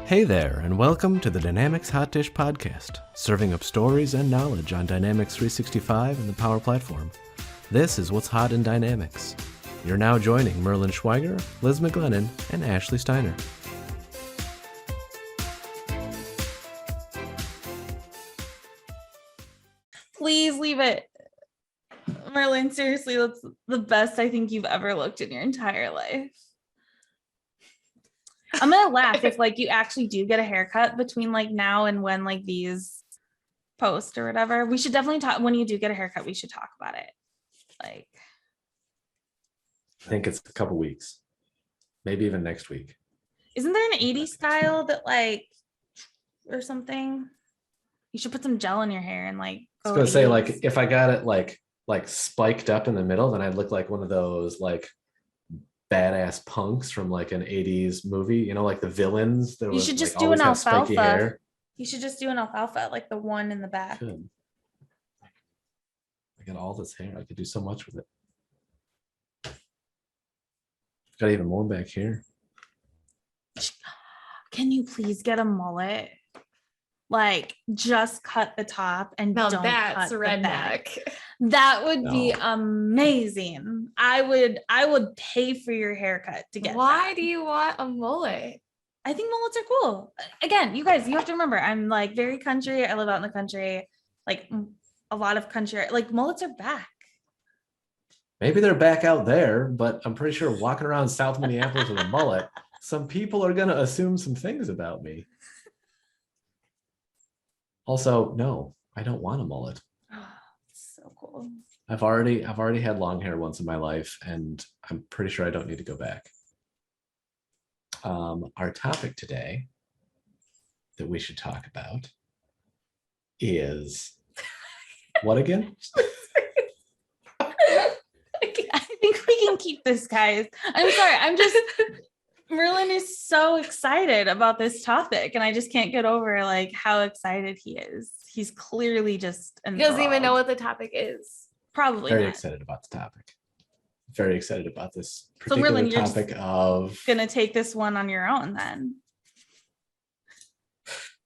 Hey there, and welcome to the Dynamics Hot Dish Podcast, serving up stories and knowledge on Dynamics 365 and the Power Platform. This is what's hot in Dynamics. You're now joining Merlin Schweiger, Liz McGlennon, and Ashley Steiner. Please leave it. Merlin, seriously, that's the best I think you've ever looked in your entire life. I'm gonna laugh if you actually do get a haircut between now and when these post or whatever. We should definitely talk when you do get a haircut. We should talk about it. I think it's a couple weeks, maybe even next week. Isn't there an 80s style that or something? You should put some gel in your hair and I was gonna say if I got it like spiked up in the middle, then I'd look like one of those badass punks from an 80s movie, the villains. You should just do an alfalfa. You should just do an alfalfa, like the one in the back. Good. I got all this hair. I could do so much with it. Got even more back here. Can you please get a mullet? Just cut the top and now don't that's cut redneck. The back. That would be amazing. I would pay for your haircut to get Why that. do you want a mullet? I think mullets are cool. Again, you guys, you have to remember, I'm very country. I live out in the country. A lot of country, mullets are back. Maybe they're back out there, but I'm pretty sure walking around South Minneapolis with a mullet, some people are going to assume some things about me. Also, no, I don't want a mullet. So cool. I've already had long hair once in my life, and I'm pretty sure I don't need to go back. Our topic today that we should talk about is what again? I think we can keep this, guys. I'm sorry. Merlin is so excited about this topic, and I just can't get over how excited he is. He's clearly just He doesn't even know what the topic is. Probably very not. excited about the topic. Very excited about this So particular Merlin, you're topic of gonna take this one on your own then.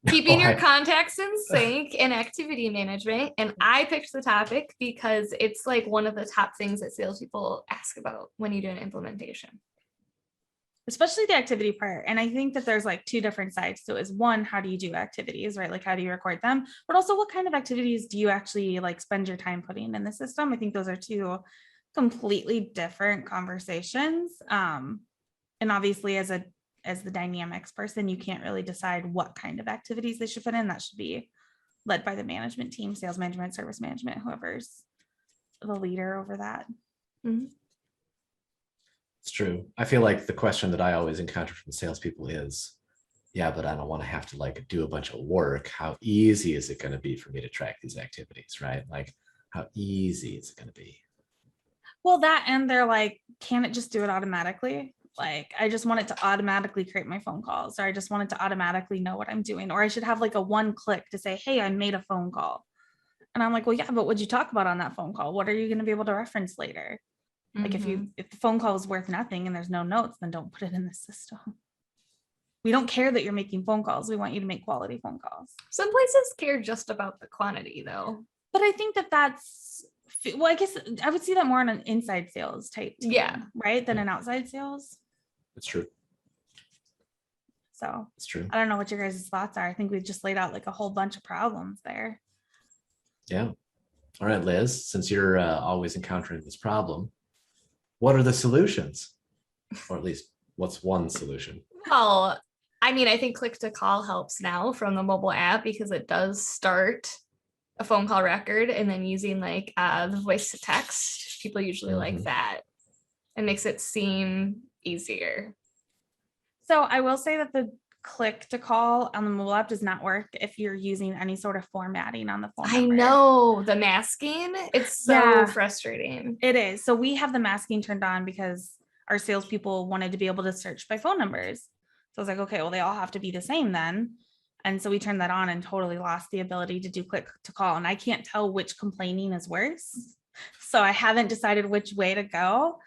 Keeping your contacts in sync and activity management. And I picked the topic because it's one of the top things that salespeople ask about when you do an implementation. Especially the activity part. And I think that there's two different sides to it. Is one, how do you do activities, right? How do you record them? But also what kind of activities do you actually spend your time putting in the system? I think those are two completely different conversations. And obviously as the dynamics person, you can't really decide what kind of activities they should put in. That should be led by the management team, sales management, service management, whoever's the leader over that. Mm-hmm. It's true. I feel like the question that I always encounter from salespeople is, yeah, but I don't want to have to do a bunch of work. How easy is it going to be for me to track these activities, right? How easy is it going to be? Well, that, and they're can it just do it automatically? I just want it to automatically create my phone calls, or I just want it to automatically know what I'm doing, or I should have a one click to say, hey, I made a phone call. And I'm well, yeah, but what'd you talk about on that phone call? What are you going to be able to reference later? Mm-hmm. If the phone call is worth nothing and there's no notes, then don't put it in the system. We don't care that you're making phone calls. We want you to make quality phone calls. Some places care just about the quantity though. But I think that's, I guess I would see that more on an inside sales type team, yeah, right? Than an outside sales. It's true. So it's true. I don't know what your guys' thoughts are. I think we've just laid out a whole bunch of problems there. Yeah. All right, Liz, since you're always encountering this problem, what are the solutions? Or at least what's one solution? Well, I think click to call helps now from the mobile app because it does start a phone call record, and then using the voice to text, people usually like that. It makes it seem easier. So I will say that the click to call on the mobile app does not work if you're using any sort of formatting on the phone number. I know, the masking, it's so frustrating. It is. So we have the masking turned on because our salespeople wanted to be able to search by phone numbers. So I was okay, well, they all have to be the same then. And so we turned that on and totally lost the ability to do click to call. And I can't tell which complaining is worse. So I haven't decided which way to go.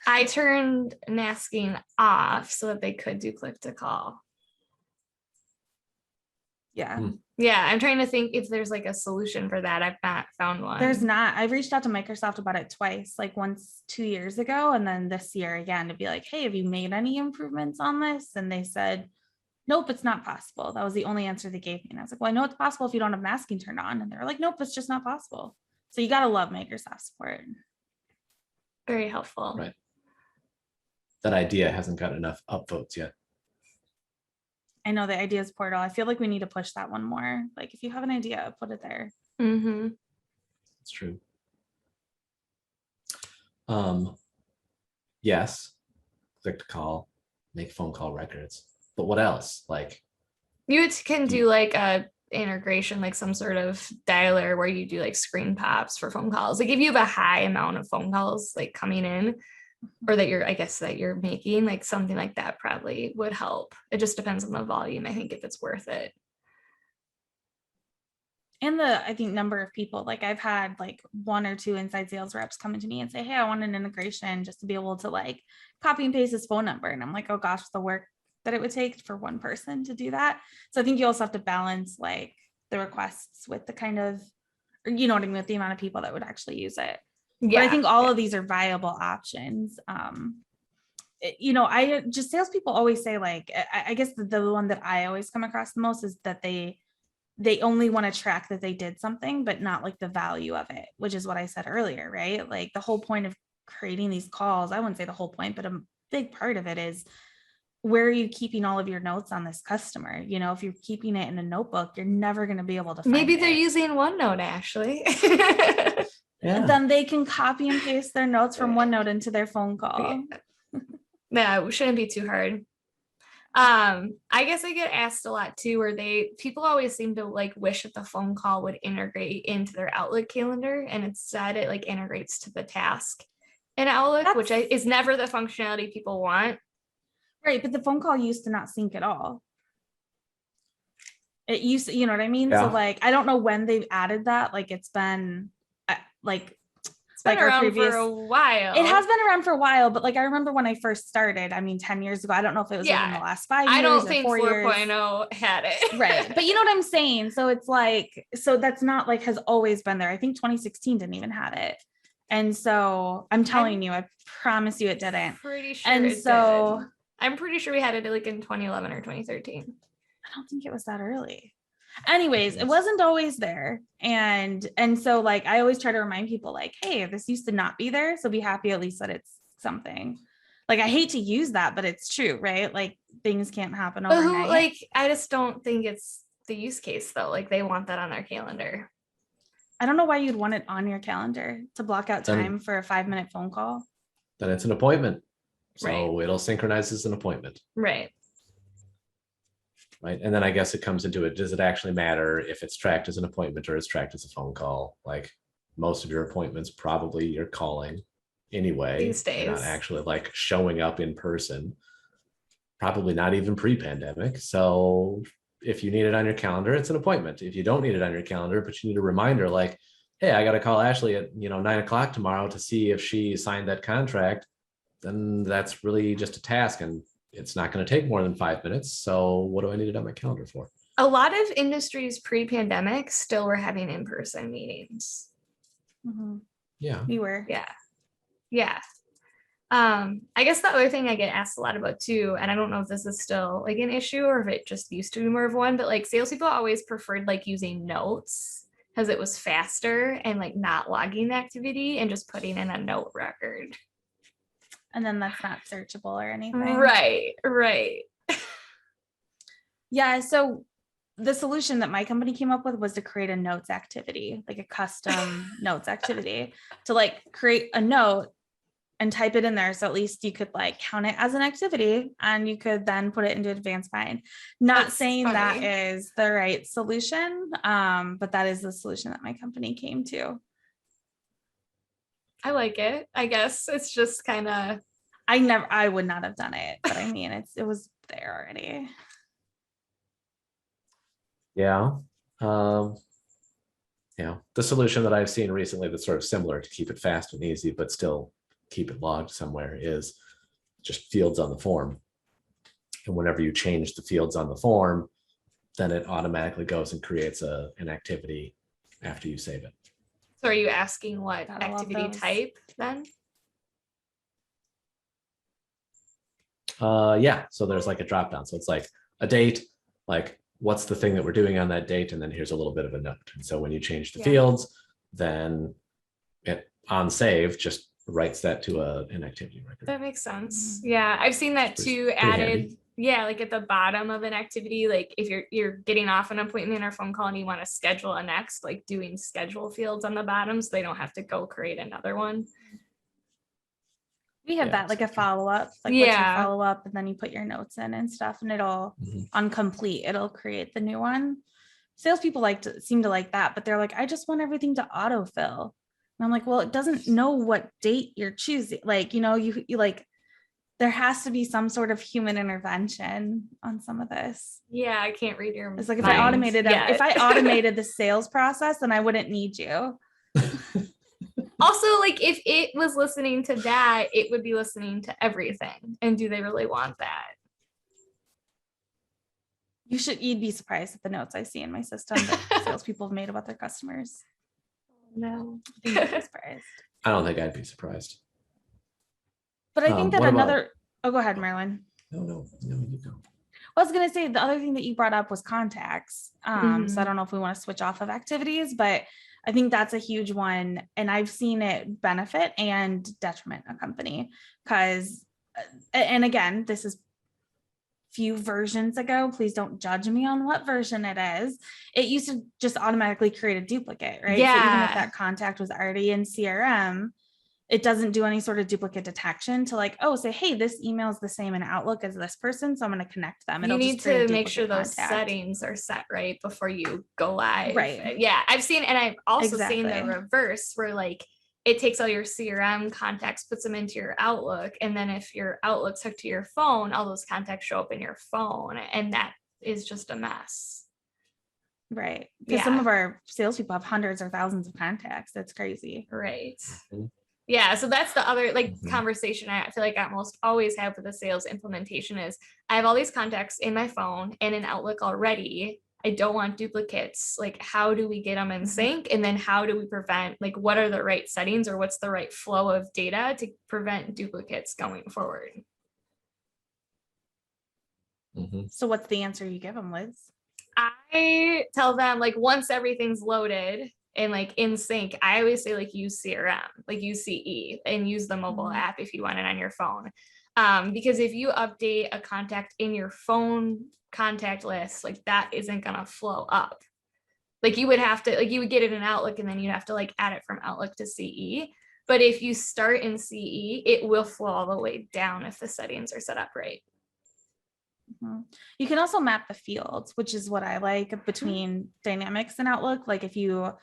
I turned masking off so that they could do click to call. Yeah. Hmm. Yeah, I'm trying to think if there's like a solution for that. I've not found one. There's not. I've reached out to Microsoft about it twice, like once 2 years ago, and then this year again to be like, hey, have you made any improvements on this? And they said, nope, it's not possible. That was the only answer they gave me. And I was like, well, I know it's possible if you don't have masking turned on. And they were like, nope, it's just not possible. So you got to love Microsoft support. Very helpful. Right. That idea hasn't got enough upvotes yet. I know the ideas portal. I feel like we need to push that one more. Like if you have an idea, put it there. Mm-hmm. It's true. Yes, click to call, make phone call records. But what else? Like You can do like a integration, like some sort of dialer where you do like screen pops for phone calls. Like if you have a high amount of phone calls like coming in, or that I guess that you're making, like something like that probably would help. It just depends on the volume, I think, if it's worth it. And I think number of people, like I've had like 1 or 2 inside sales reps come into me and say, hey, I want an integration just to be able to like copy and paste his phone number. And I'm like, oh gosh, the work that it would take for one person to do that. So I think you also have to balance like the requests with the kind of, or you know what I mean, with the amount of people that would actually use it. Yeah. But I think all of these are viable options. I just salespeople always say like, I guess the one that I always come across the most is that they only want to track that they did something, but not like the value of it, which is what I said earlier, right? Like the whole point of creating these calls, I wouldn't say the whole point, but a big part of it is where are you keeping all of your notes on this customer? You know, if you're keeping it in a notebook, you're never going to be able to find Maybe they're it. using OneNote, Ashley. yeah. Then they can copy and paste their notes from OneNote into their phone call. Yeah, it shouldn't be too hard. I guess I get asked a lot too, where people always seem to like wish that the phone call would integrate into their Outlook calendar, and instead it like integrates to the task in Outlook, which is never the functionality people want. Right, but the phone call used to not sync at all. It used to, you know what I mean? Yeah. So like, I don't know when they've added that. Like it's been like It's been like our around previous, for a while. it has been around for a while, but like I remember when I first started, I mean 10 years ago, I don't know if it was within the last 5 years. I don't or think 4 years. 4.0 had it. Right. But you know what I'm saying? So it's like, so that's not like has always been there. I think 2016 didn't even have it. And so I'm telling you, I promise you it didn't. Pretty sure And it so did. I'm pretty sure we had it like in 2011 or 2013. I don't think it was that early. Anyways, it wasn't always there. And so like I always try to remind people like, hey, this used to not be there. So be happy at least that it's something. Like I hate to use that, but it's true, right? Like things can't happen overnight. Like I just don't think it's the use case though. Like they want that on their calendar. I don't know why you'd want it on your calendar to block out time for a 5-minute phone call. Then it's an appointment. So Right. it'll synchronize as an appointment. Right. Right. And then I guess it comes into it. Does it actually matter if it's tracked as an appointment or it's tracked as a phone call? Like most of your appointments, probably you're calling anyway. These days. You're not actually like showing up in person. Probably not even pre-pandemic. So if you need it on your calendar, it's an appointment. If you don't need it on your calendar, but you need a reminder like, hey, I got to call Ashley at 9:00 tomorrow to see if she signed that contract, then that's really just a task and it's not going to take more than 5 minutes. So what do I need it on my calendar for? A lot of industries pre-pandemic still were having in-person meetings. Mm-hmm. Yeah. We were. Yeah. I guess the other thing I get asked a lot about too, and I don't know if this is still like an issue or if it just used to be more of one, but like salespeople always preferred like using notes because it was faster and like not logging the activity and just putting in a note record. And then that's not searchable or anything. Right. Yeah. So the solution that my company came up with was to create a notes activity, like a custom notes activity to like create a note and type it in there. So at least you could like count it as an activity and you could then put it into advanced bind. Not That's saying funny. that is the right solution, but that is the solution that my company came to. I like it. I guess it's just kind of. I would not have done it, but I mean, it was there already. Yeah. The solution that I've seen recently that's sort of similar to keep it fast and easy, but still keep it logged somewhere is just fields on the form. And whenever you change the fields on the form, then it automatically goes and creates an activity after you save it. So are you asking what Gotta love activity those. type then? Yeah, so there's like a drop down. So it's like a date, like what's the thing that we're doing on that date, and then here's a little bit of a note. And so when you change the Yeah. fields, then it on save just writes that to an activity record. That makes sense. Yeah, I've seen that Pretty- too pretty added. handy. Yeah, like at the bottom of an activity, like if you're getting off an appointment or phone call and you want to schedule a next, like doing schedule fields on the bottom so they don't have to go create another one. We have Yeah, that, like a exactly. follow-up, like what's your Yeah. follow-up, and then you put your notes in and stuff, and it'll Mhm. on complete, it'll create the new one. Salespeople seem to like that, but they're like, I just want everything to autofill. And I'm like, well, it doesn't know what date you're choosing. Like, you like, there has to be some sort of human intervention on some of this. Yeah, I can't read your. It's like if I mind automated yet. if I automated the sales process, then I wouldn't need you. Also, like if it was listening to that, it would be listening to everything. And do they really want that? You'd be surprised at the notes I see in my system that salespeople have made about their customers. No. You'd be surprised. I don't think I'd be surprised. But I think that What about- another, oh, go ahead, Marilyn. No, you go. I was gonna say the other thing that you brought up was contacts. So I Mhm. don't know if we want to switch off of activities, but I think that's a huge one, and I've seen it benefit and detriment a company because, and again, this is few versions ago. Please don't judge me on what version it is. It used to just automatically create a duplicate, right? So even Yeah. if that contact was already in CRM, it doesn't do any sort of duplicate detection to like, oh, say, hey, this email is the same in Outlook as this person, so I'm going to connect them. You It'll need just create a to make sure duplicate those contact. settings are set right before you go live. Right. Yeah, I've seen, and I've also seen the Exactly. reverse where like it takes all your CRM contacts, puts them into your Outlook, and then if your Outlook's hooked to your phone, all those contacts show up in your phone, and that is just a mess. Right. Because some Yeah. of our salespeople have hundreds or thousands of contacts. That's crazy. Right. Mhm. Yeah, so that's the other like Mhm. conversation I feel like I almost always have with a sales implementation is I have all these contacts in my phone and in Outlook already. I don't want duplicates. Like, how do we get them in Mhm. sync? And then how do we prevent, like, what are the right settings or what's the right flow of data to prevent duplicates going forward? Mhm. So what's the answer you give them, Liz? I tell them like once everything's loaded and like in sync, I always say like use CRM, like use CE and use the mobile Mhm. app if you want it on your phone. Because if you update a contact in your phone contact list, like that isn't gonna flow up. Like you would have to, like you would get it in Outlook and then you'd have to like add it from Outlook to CE. But if you start in CE, it will flow all the way down if the settings are set up right. Mhm. You can also map the fields, which is what I like between Dynamics and Outlook. Like if you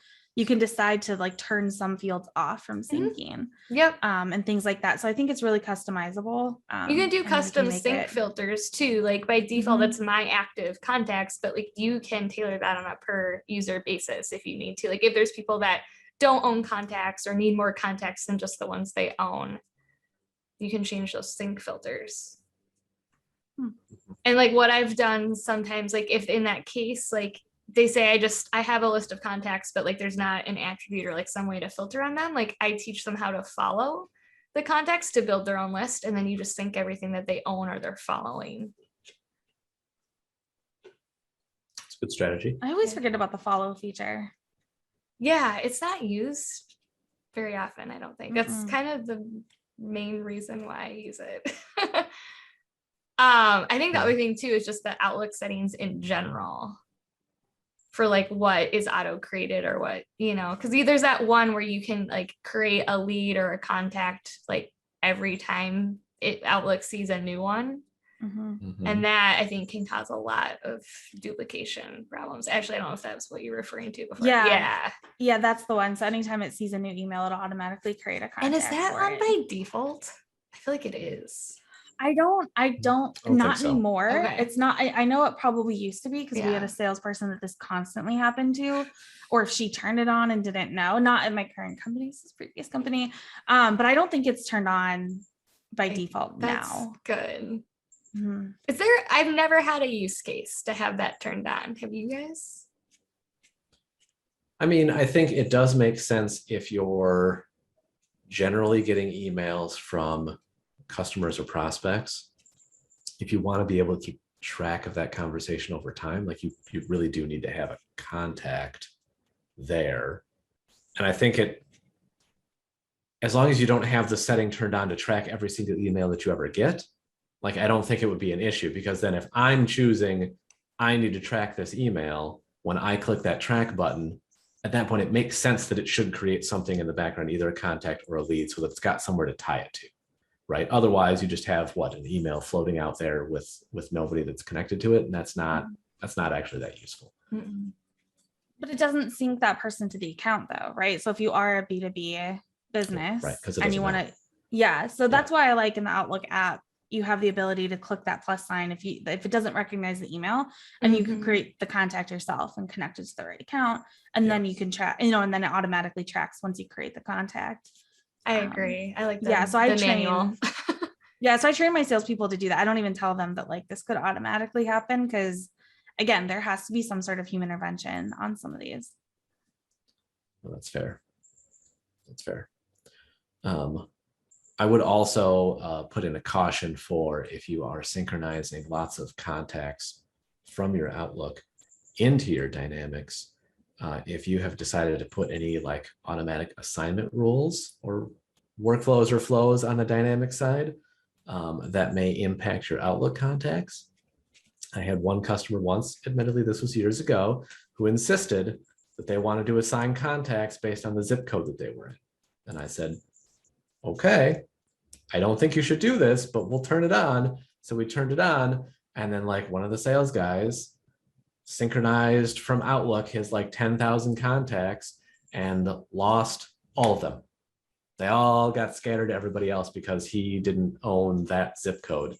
can decide to like turn some fields off from syncing, Yep. and things like that. So I think it's really customizable. You can do and custom make sync it- filters too. Like by default, Mhm. that's my active contacts, but like you can tailor that on a per user basis if you need to. Like if there's people that don't own contacts or need more contacts than just the ones they own, you can change those sync filters. Hmm. And like what I've done sometimes, like if in that case, like they say I have a list of contacts, but like there's not an attribute or like some way to filter on them. Like I teach them how to follow the contacts to build their own list, and then you just sync everything that they own or they're following. It's a good strategy. I always forget about the follow feature. Yeah, it's not used very often, I don't think. That's Mm-mm. kind of the main reason why I use it. I think the other thing too is just the Outlook settings in general for like what is auto created or what, because there's that one where you can like create a lead or a contact like every time Outlook sees a new one. Mhm. Mhm. And that I think can cause a lot of duplication problems. Actually, I don't know if that's what you're referring to before. Yeah. Yeah, that's the one. So anytime it sees a new email, it'll automatically create a contact. And is that for on it. by default? I feel like it is. I don't, don't not think so. anymore. Okay. It's not, I know it probably used to be because we had Yeah. a salesperson that this constantly happened to, or if she turned it on and didn't know, not in my current company, this previous company. But I don't think it's turned on by default That's now. good. Mhm. I've never had a use case to have that turned on. Have you guys? I mean, I think it does make sense if you're generally getting emails from customers or prospects. If you want to be able to keep track of that conversation over time, like you really do need to have a contact there. And I think as long as you don't have the setting turned on to track every single email that you ever get, like I don't think it would be an issue, because then if I'm choosing, I need to track this email, when I click that track button, at that point, it makes sense that it should create something in the background, either a contact or a lead, so that it's got somewhere to tie it to, right? Otherwise, you just have an email floating out there with nobody that's connected to it, and that's not actually that useful. Mm-mm. But it doesn't sync that person to the account though, right? So if you are a B2B business, Right, 'cause it and you doesn't want to, so that's why I like in the Outlook app, you have the ability to click that plus sign if it doesn't recognize the email, and you can Mhm. create the contact yourself and connect it to the right account, and Yeah. then you can track, and then it automatically tracks once you create the contact. I agree. I like the, Yeah, so I the manual. So I train my salespeople to do that. I don't even tell them that like this could automatically happen, because again, there has to be some sort of human intervention on some of these. Well, that's fair. That's fair. I would also put in a caution for if you are synchronizing lots of contacts from your Outlook into your Dynamics. If you have decided to put any like automatic assignment rules or workflows or flows on the Dynamic side, that may impact your Outlook contacts. I had one customer once, admittedly, this was years ago, who insisted that they wanted to assign contacts based on the zip code that they were in. And I said, okay, I don't think you should do this, but we'll turn it on. So we turned it on. And then like one of the sales guys synchronized from Outlook his like 10,000 contacts and lost all of them. They all got scattered to everybody else because he didn't own that zip code.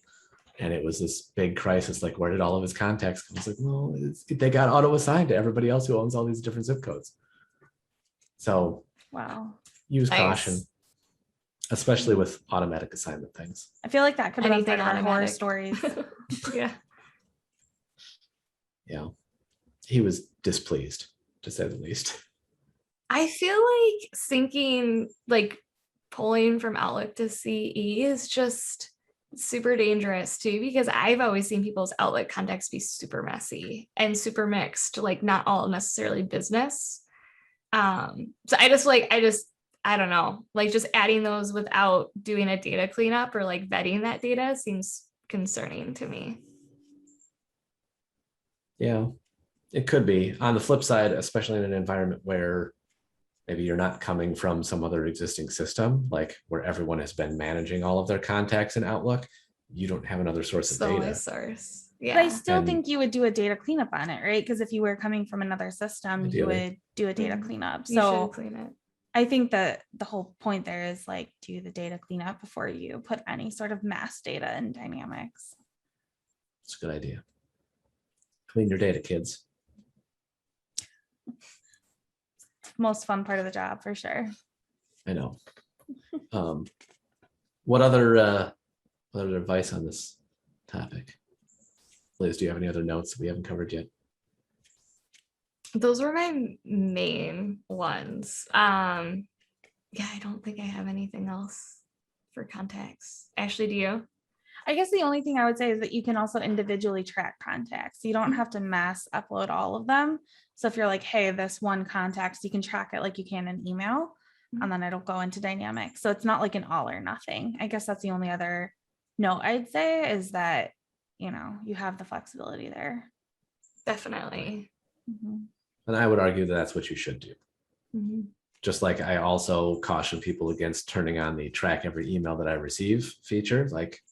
And it was this big crisis. Like, where did all of his contacts come? It's like, well, they got auto assigned to everybody else who owns all these different zip codes. So Wow. use Nice. caution, especially with automatic assignment things. I feel like that could have been Anything part of our horror automatic. stories. Yeah. Yeah. He was displeased, to say the least. I feel like syncing, like pulling from Outlook to CE is just super dangerous too, because I've always seen people's Outlook contacts be super messy and super mixed, like not all necessarily business. So I don't know, like just adding those without doing a data cleanup or like vetting that data seems concerning to me. Yeah, it could be. On the flip side, especially in an environment where maybe you're not coming from some other existing system, like where everyone has been managing all of their contacts in Outlook, you don't have another source of Solely data. source. But I Yeah. still And- think you would do a data cleanup on it, right? Because if you were coming from another system, you Ideally. would do a data Mhm. cleanup. You should So clean it. I think that the whole point there is like do the data cleanup before you put any sort of mass data in Dynamics. It's a good idea. Clean your data, kids. Most fun part of the job for sure. I know. What other advice on this topic? Liz, do you have any other notes that we haven't covered yet? Those were my main ones. Yeah, I don't think I have anything else for contacts. Ashley, do you? I guess the only thing I would say is that you can also individually track contacts. You don't Mhm. have to mass upload all of them. So if you're like, hey, this one contact, you can track it like you can in email, Mhm. and then it'll go into Dynamics. So it's not like an all or nothing. I guess that's the only other note I'd say is that, you have the flexibility there. Definitely. Mhm. And I would argue that that's what you should do. Mhm. Just like I also caution people against turning on the track every email that I receive feature. Like,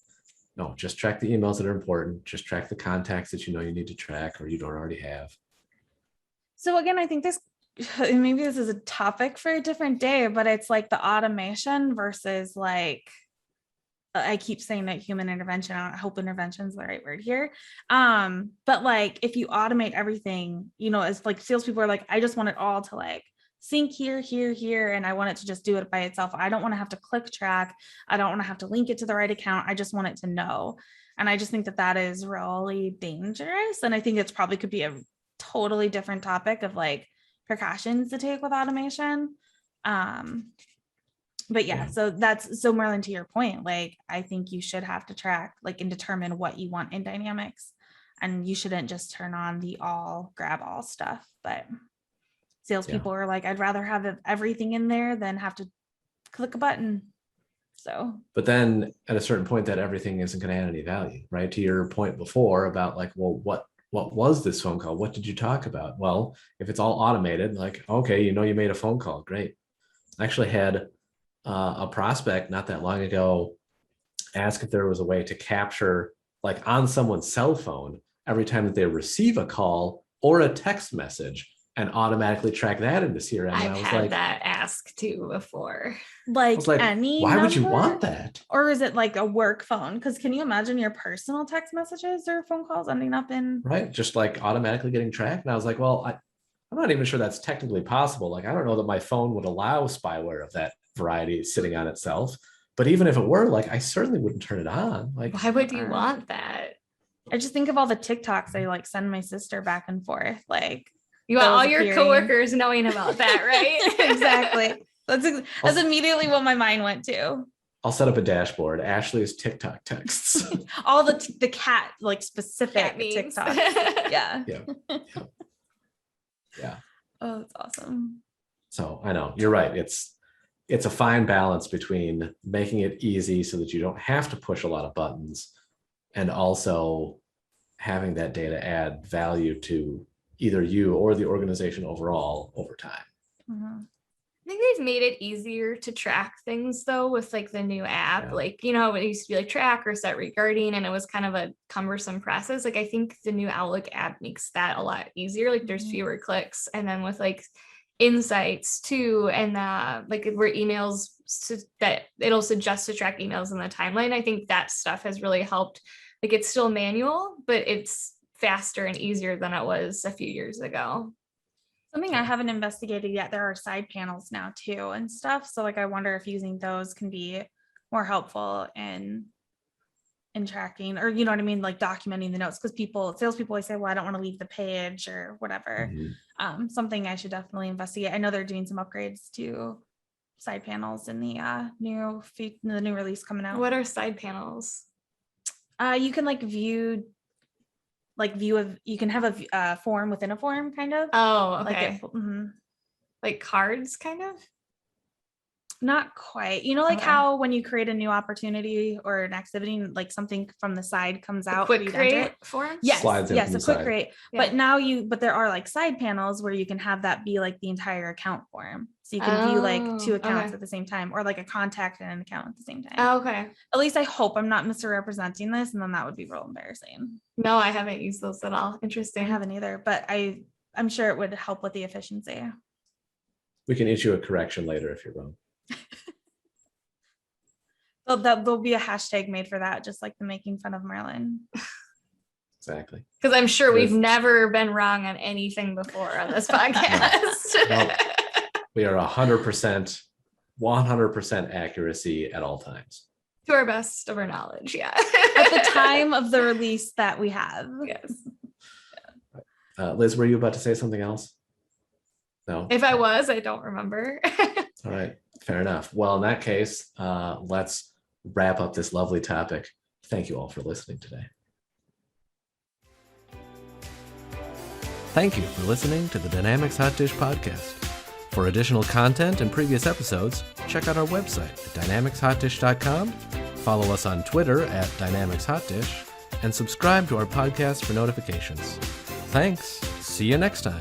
no, just track the emails that are important. Just track the contacts that you know you need to track or you don't already have. So again, I think maybe this is a topic for a different day, but it's like the automation versus like, I keep saying that human intervention. I hope intervention is the right word here. But like if you automate everything, as like salespeople are like, I just want it all to like sync here, and I want it to just do it by itself. I don't want to have to click track. I don't want to have to link it to the right account. I just want it to know. And I just think that that is really dangerous. And I think it's probably could be a totally different topic of like precautions to take with automation. But yeah, so Merlin, to your point, like, I think you should have to track like and determine what you want in Dynamics, and you shouldn't just turn on the all grab all stuff. But salespeople are like, I'd rather have everything in there than have to click a button. So, but then at a certain point, that everything isn't going to add any value, right? To your point before about like, well, what was this phone call? What did you talk about? Well, if it's all automated, like, okay, you made a phone call. Great. I actually had a prospect not that long ago ask if there was a way to capture like on someone's cell phone every time that they receive a call or a text message and automatically track that into CRM. I've I was had like, that ask too before. like, any why would you number? want that? Or is it like a work phone? Because can you imagine your personal text messages or phone calls ending up in Right, just like automatically getting tracked. And I was like, well, I'm not even sure that's technically possible. Like, I don't know that my phone would allow spyware of that variety sitting on itself. But even if it were, like, I certainly wouldn't turn it on. Like, Why would you want that? I just think of all the TikToks I like send my sister back and forth. Like, You want those all your appearing. coworkers knowing about that, right? Exactly. That's immediately what my mind went to. I'll set up a dashboard. Ashley's TikTok texts. All the cat like specific Cat memes. TikToks. Yeah. Yeah. Oh, that's awesome. So I know you're right. It's a fine balance between making it easy so that you don't have to push a lot of buttons, and also having that data add value to either you or the organization overall over time. Mm-hmm. I think they've made it easier to track things though with like the new app. Yeah. Like, it used to be like track or set regarding, and it was kind of a cumbersome process. Like I think the new Outlook app makes that a lot easier. Like there's fewer clicks, and then with like insights too, and like where emails that it'll suggest to track emails in the timeline. I think that stuff has really helped. Like it's still manual, but it's faster and easier than it was a few years ago. Something I haven't investigated yet, there are side panels now too and stuff. So like I wonder if using those can be more helpful in tracking, or you know what I mean, like documenting the notes, because salespeople always say, well, I don't want to leave the page or whatever. Something I should definitely investigate. I know they're doing some upgrades to side panels in the new release coming out. What are side panels? You can you can have a form within a form, kind of. Oh, okay. Like like cards, kind of. Not quite. Like how when you create a new opportunity or an activity, like something from the side comes out. Quick create form. Yes, Slides in yes, from a the quick side. create. Yeah. But there are like side panels where you can have that be like the entire account form. So you can view like two accounts at the same time, or like a contact and an account at the same time. Oh, okay. At least I hope I'm not misrepresenting this, and then that would be real embarrassing. No, I haven't used those at all. I Interesting. haven't either, but I'm sure it would help with the efficiency. We can issue a correction later if you're wrong. So there'll be a hashtag made for that, just like the making fun of Merlin. Exactly. Because I'm sure we've never been wrong on anything before on this podcast. No. We are 100% accuracy at all times. To our best of our knowledge, yeah. At the time of the release that we have. Yes. Liz, were you about to say something else? No. If I was, I don't remember. All right. Fair enough. Well, in that case, let's wrap up this lovely topic. Thank you all for listening today. Thank you for listening to the Dynamics Hot Dish podcast. For additional content and previous episodes, check out our website at dynamicshotdish.com, follow us on Twitter at dynamicshotdish, and subscribe to our podcast for notifications. Thanks. See you next time.